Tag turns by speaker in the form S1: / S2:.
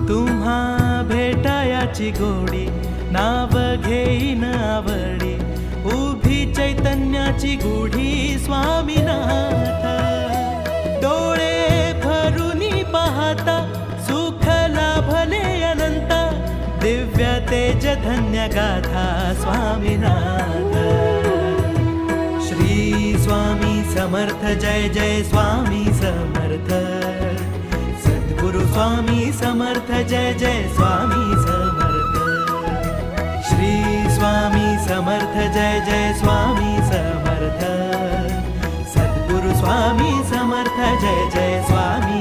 S1: तुम्हा भेटायाची गोडी नाव घेईन आवडी उभी चैतन्याची गुढी स्वामीनाथ डोळे भरूनी पाहता सुख लाभले अनंत दिव्य तेज धन्य गाथा स्वामीनाथ श्री स्वामी समर्थ जय जय स्वामी समर्थ सद्गुरु स्वामी समर्थ जय जय स्वामी समर्थ श्री स्वामी समर्थ जय जय स्वामी समर्थ सद्गुरु स्वामी समर्थ जय जय स्वामी